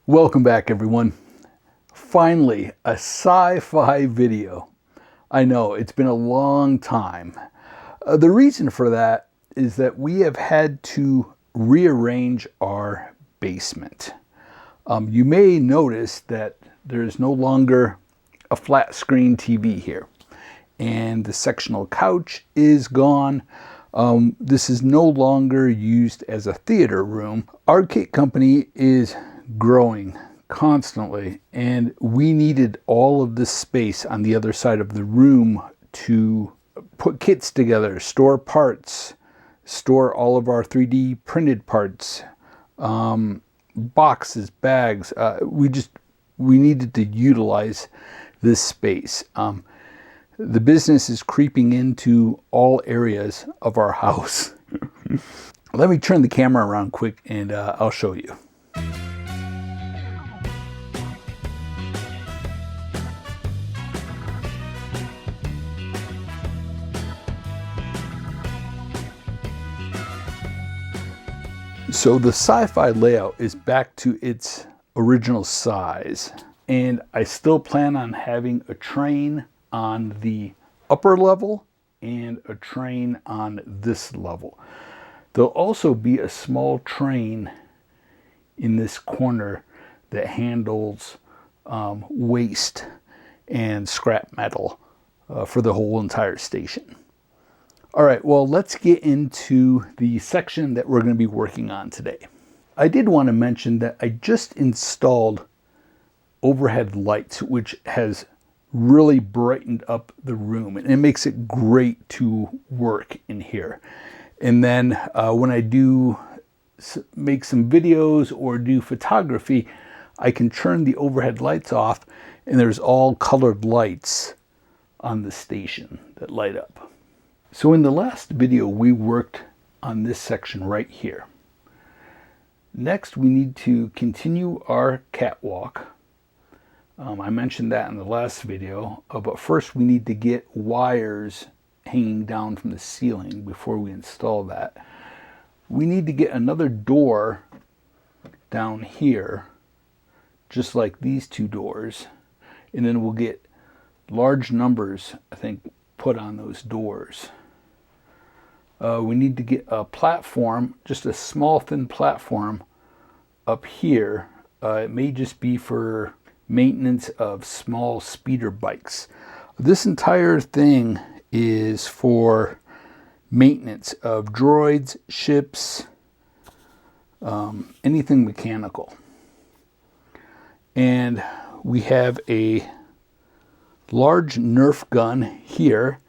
Welcome back, everyone. Finally, a sci-fi video. I know, it's been a long time. The reason for that is that we have had to rearrange our basement. You may notice that there's no longer a flat screen TV here, and the sectional couch is gone. This is no longer used as a theater room. Our kit company is growing constantly, and we needed all of this space on the other side of the room to put kits together, store parts, store all of our 3D printed parts, boxes, bags. We needed to utilize this space. The business is creeping into all areas of our house. Let me turn the camera around quick and I'll show you. So the sci-fi layout is back to its original size, and I still plan on having a train on the upper level and a train on this level. There'll also be a small train in this corner that handles waste and scrap metal for the whole entire station. All right, well, let's get into the section that we're going to be working on today. I did want to mention that I just installed overhead lights, which has really brightened up the room, and it makes it great to work in here. And then when I do make some videos or do photography, I can turn the overhead lights off, and there's all colored lights on the station that light up. So in the last video, we worked on this section right here. Next, we need to continue our catwalk. I mentioned that in the last video, but first we need to get wires hanging down from the ceiling before we install that. We need to get another door down here, just like these two doors, and then we'll get large numbers, I think, put on those doors. We need to get a platform, just a small thin platform up here. It may just be for maintenance of small speeder bikes. This entire thing is for maintenance of droids, ships, anything mechanical. And we have a large Nerf gun here.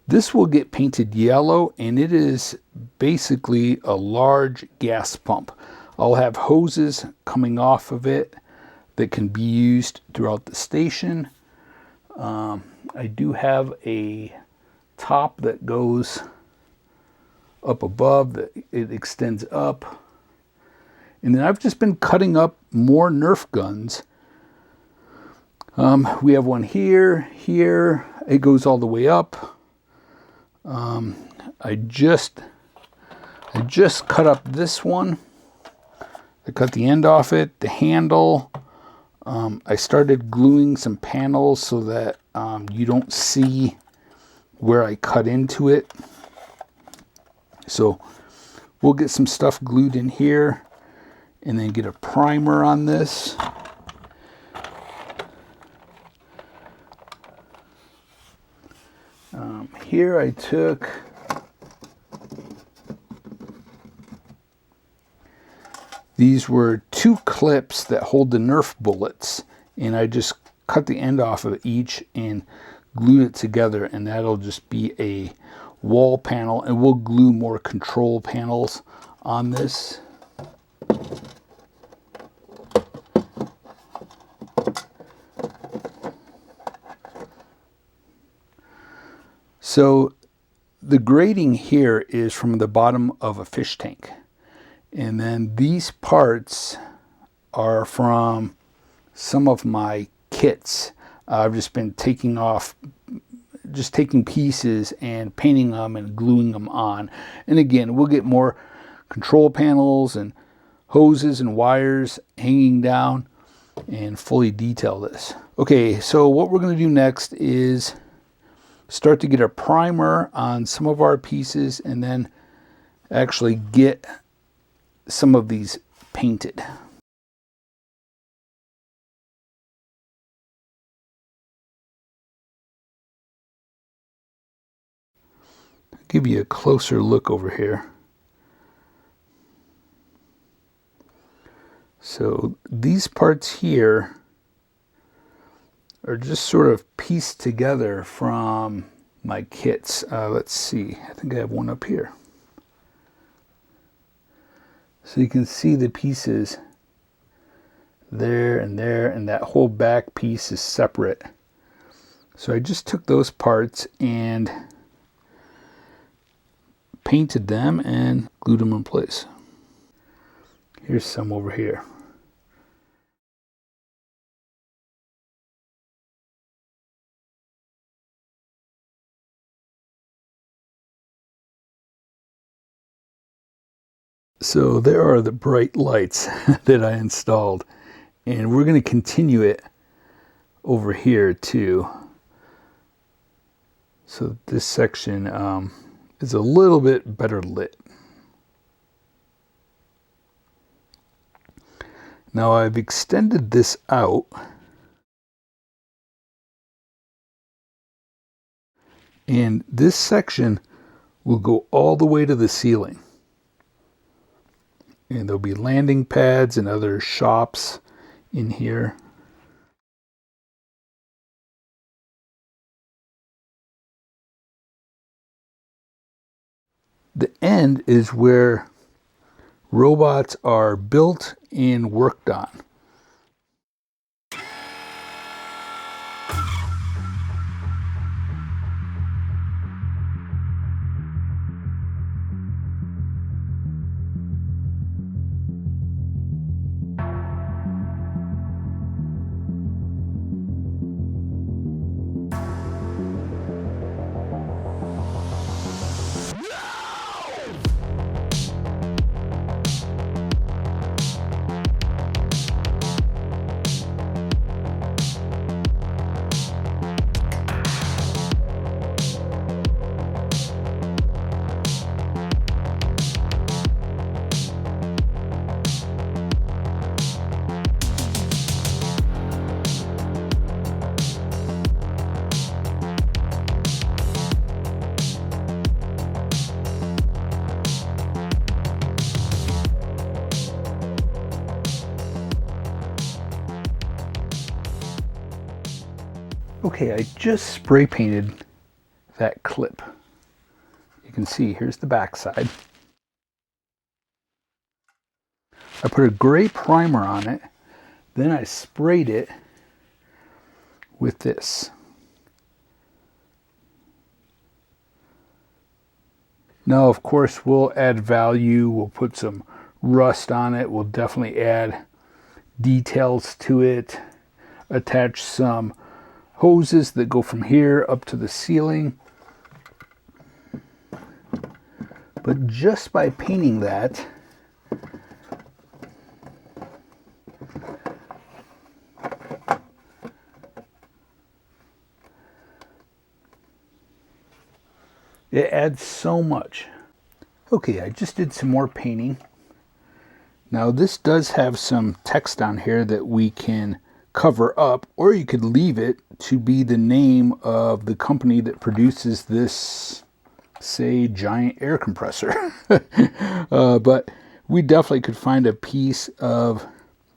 This will get painted yellow, and it is basically a large gas pump. I'll have hoses coming off of it that can be used throughout the station. I do have a top that goes up above, that it extends up. And then I've just been cutting up more Nerf guns. We have one here, it goes all the way up. I just cut up this one. I cut the end off it, the handle. I started gluing some panels so that you don't see where I cut into it. So we'll get some stuff glued in here and then get a primer on this. Here I took these were two clips that hold the Nerf bullets, and I just cut the end off of each and glued it together, and that'll just be a wall panel, and we'll glue more control panels on this. So the grating here is from the bottom of a fish tank. And then these parts are from some of my kits. I've just been taking pieces and painting them and gluing them on. And again, we'll get more control panels and hoses and wires hanging down. and fully detail this. Okay, so what we're going to do next is start to get a primer on some of our pieces and then actually get some of these painted. I'll give you a closer look over here. So these parts here are just sort of pieced together from my kits. Let's see, I think I have one up here. So you can see the pieces there, and that whole back piece is separate. So I just took those parts and painted them and glued them in place. Here's some over here. So there are the bright lights that I installed, and we're going to continue it over here too. So this section is a little bit better lit. Now I've extended this out and this section will go all the way to the ceiling. And there'll be landing pads and other shops in here. The end is where robots are built and worked on. Okay, I just spray painted that clip. You can see here's the back side. I put a gray primer on it, then I sprayed it with this. Now, of course, we'll add value. We'll put some rust on it. We'll definitely add details to it, attach some hoses that go from here up to the ceiling. But just by painting that, it adds so much. Okay, I just did some more painting. Now this does have some text on here that we can cover up, or you could leave it to be the name of the company that produces this, say, giant air compressor. But we definitely could find a piece of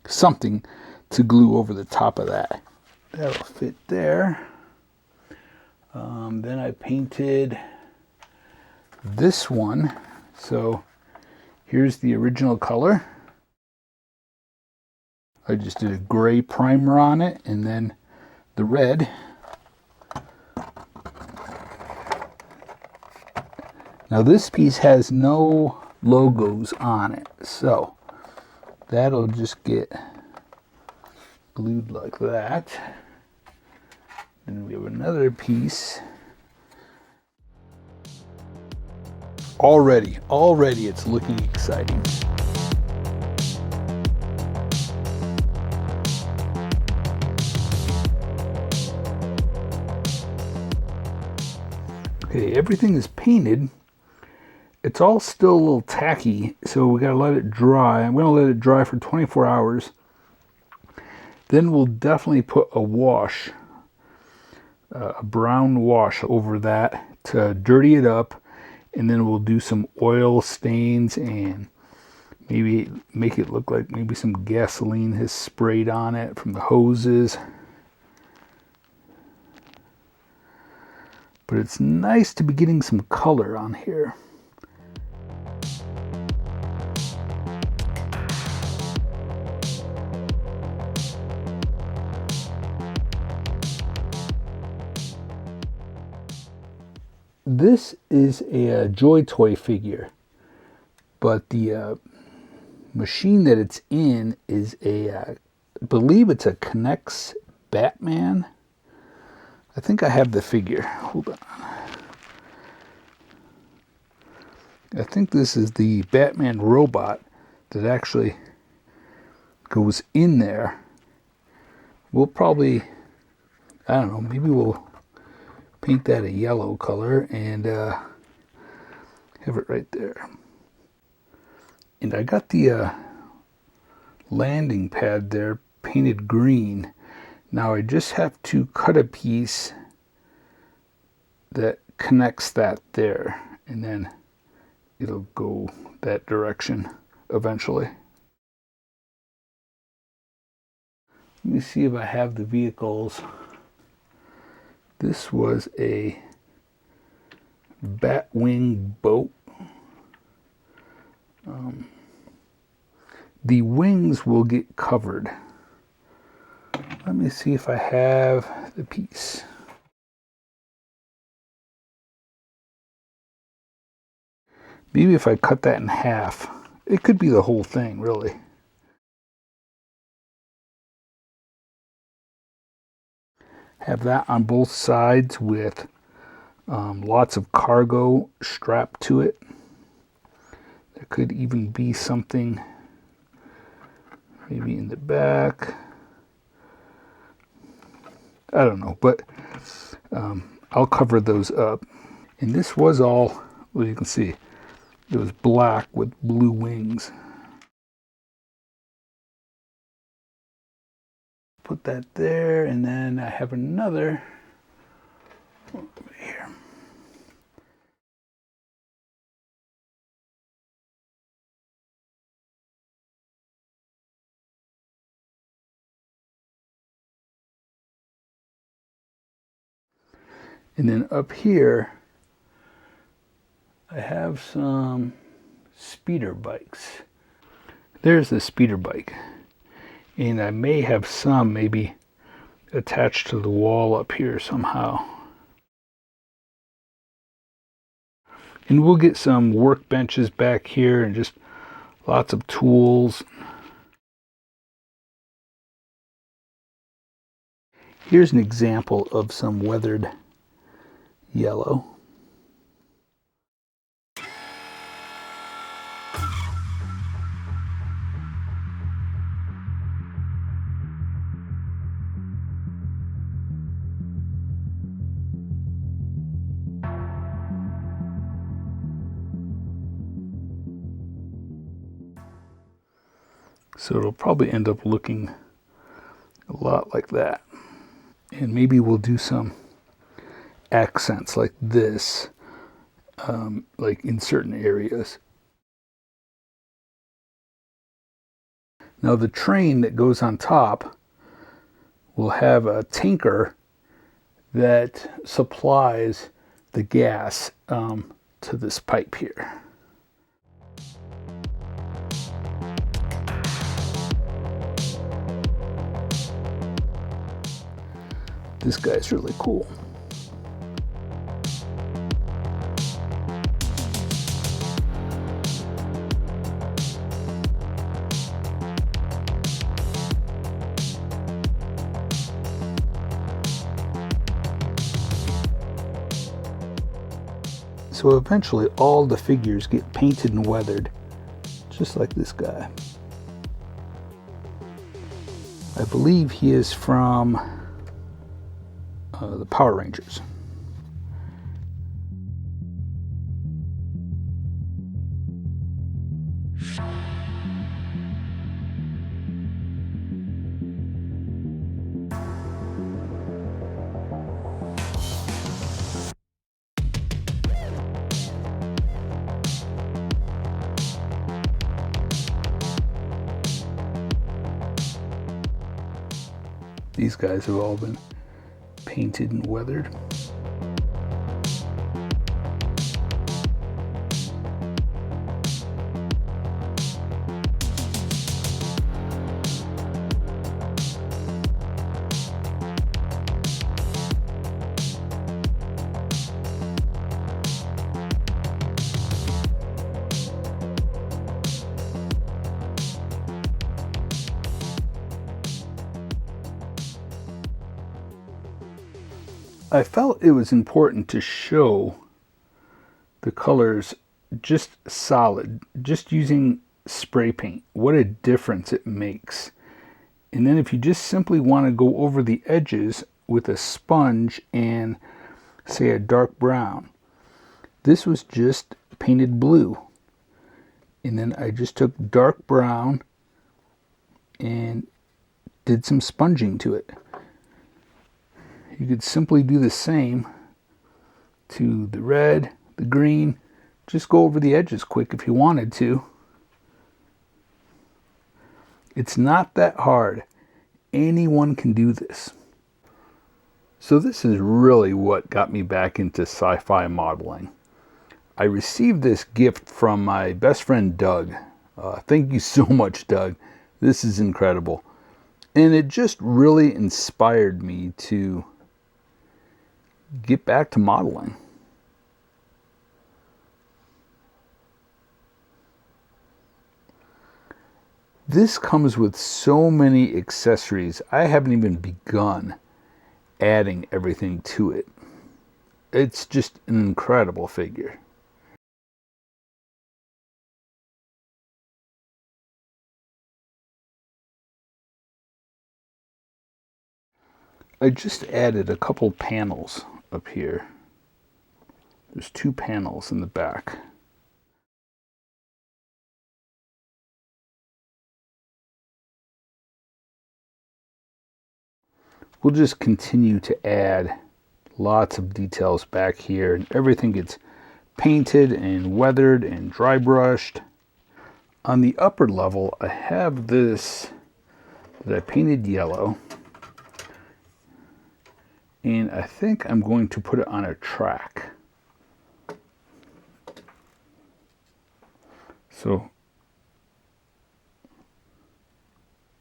something to glue over the top of that. That'll fit there. Then I painted this one. So here's the original color. I just did a gray primer on it and then the red. Now this piece has no logos on it, so that'll just get glued like that. Then we have another piece. Already it's looking exciting. Okay, everything is painted. It's all still a little tacky, so we gotta let it dry. I'm gonna let it dry for 24 hours. Then we'll definitely put a wash, a brown wash over that to dirty it up. And then we'll do some oil stains and maybe make it look like maybe some gasoline has sprayed on it from the hoses. But it's nice to be getting some color on here. This is a Joy Toy figure, but the machine that it's in is I believe it's a K'NEX Batman. I think I have the figure. Hold on. I think this is the Batman robot that actually goes in there. We'll probably, I don't know, maybe we'll paint that a yellow color and have it right there. And I got the landing pad there painted green. Now I just have to cut a piece that connects that there, and then it'll go that direction eventually. Let me see if I have the vehicles. This was a Batwing boat. The wings will get covered. Let me see if I have the piece. Maybe if I cut that in half, it could be the whole thing, really. Have that on both sides with lots of cargo strapped to it. There could even be something maybe in the back. I don't know, but I'll cover those up. And this was all, well, you can see, it was black with blue wings. Put that there, and then I have another over here. And then up here, I have some speeder bikes. There's the speeder bike. And I may have some maybe attached to the wall up here somehow. And we'll get some workbenches back here and just lots of tools. Here's an example of some weathered yellow. So it'll probably end up looking a lot like that. And maybe we'll do some accents like this, like in certain areas. Now the train that goes on top will have a tanker that supplies the gas to this pipe here. This guy's really cool. So eventually all the figures get painted and weathered, just like this guy. I believe he is from the Power Rangers. These guys have all been painted and weathered. I felt it was important to show the colors just solid, just using spray paint, what a difference it makes. And then if you just simply want to go over the edges with a sponge and say a dark brown, this was just painted blue. And then I just took dark brown and did some sponging to it. You could simply do the same to the red, the green. Just go over the edges quick if you wanted to. It's not that hard. Anyone can do this. So this is really what got me back into sci-fi modeling. I received this gift from my best friend Doug. Thank you so much, Doug. This is incredible. And it just really inspired me to get back to modeling. This comes with so many accessories. I haven't even begun adding everything to it. It's just an incredible figure. I just added a couple panels up here. There's 2 panels in the back. We'll just continue to add lots of details back here, and everything gets painted and weathered and dry brushed. On the upper level, I have this that I painted yellow, and I think I'm going to put it on a track. So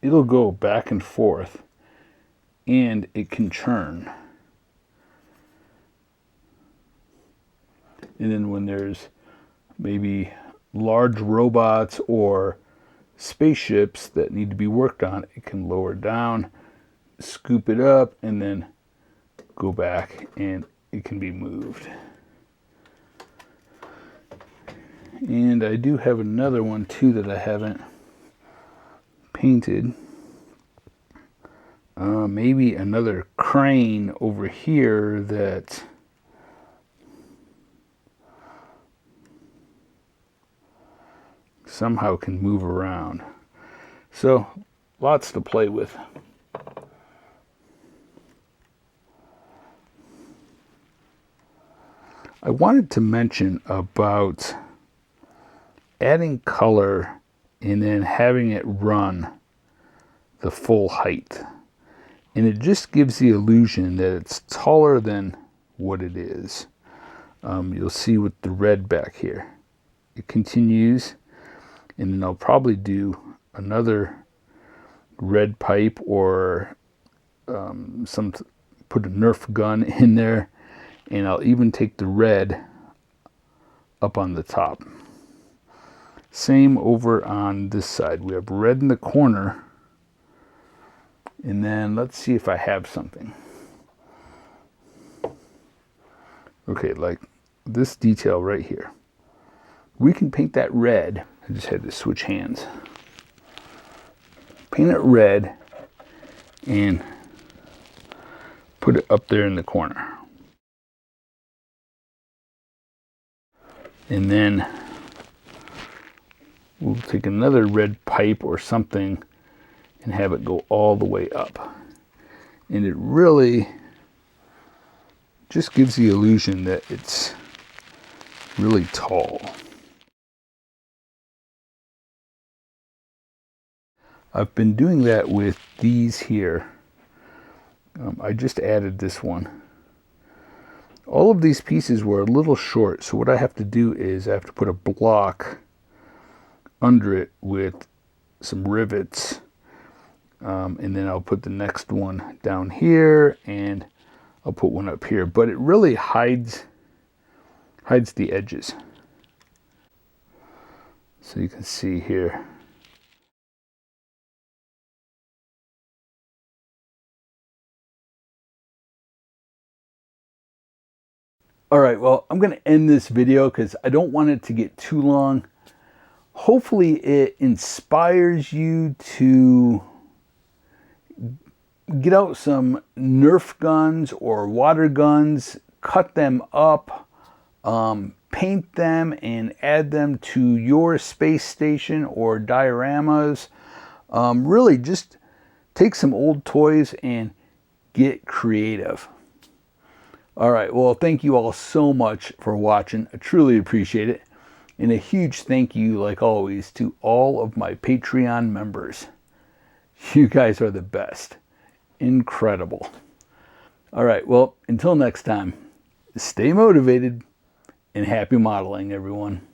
it'll go back and forth, and it can churn. And then when there's maybe large robots or spaceships that need to be worked on, it can lower down, scoop it up, and then go back, and it can be moved. And I do have another one too that I haven't painted. Maybe another crane over here that somehow can move around. So lots to play with. I wanted to mention about adding color and then having it run the full height. And it just gives the illusion that it's taller than what it is. You'll see with the red back here. It continues, and then I'll probably do another red pipe or put a Nerf gun in there, and I'll even take the red up on the top. Same over on this side. We have red in the corner, and then let's see if I have something. Okay, like this detail right here. We can paint that red. I just had to switch hands. Paint it red and put it up there in the corner. And then we'll take another red pipe or something and have it go all the way up. And it really just gives the illusion that it's really tall. I've been doing that with these here. I just added this one. All of these pieces were a little short, so what I have to do is I have to put a block under it with some rivets, and then I'll put the next one down here, and I'll put one up here. But it really hides the edges. So you can see here. All right, well, I'm going to end this video because I don't want it to get too long. Hopefully it inspires you to get out some Nerf guns or water guns, cut them up, paint them, and add them to your space station or dioramas. Really just take some old toys and get creative. All right, well, thank you all so much for watching. I truly appreciate it. And a huge thank you, like always, to all of my Patreon members. You guys are the best. Incredible. All right, well, until next time, stay motivated and happy modeling, everyone.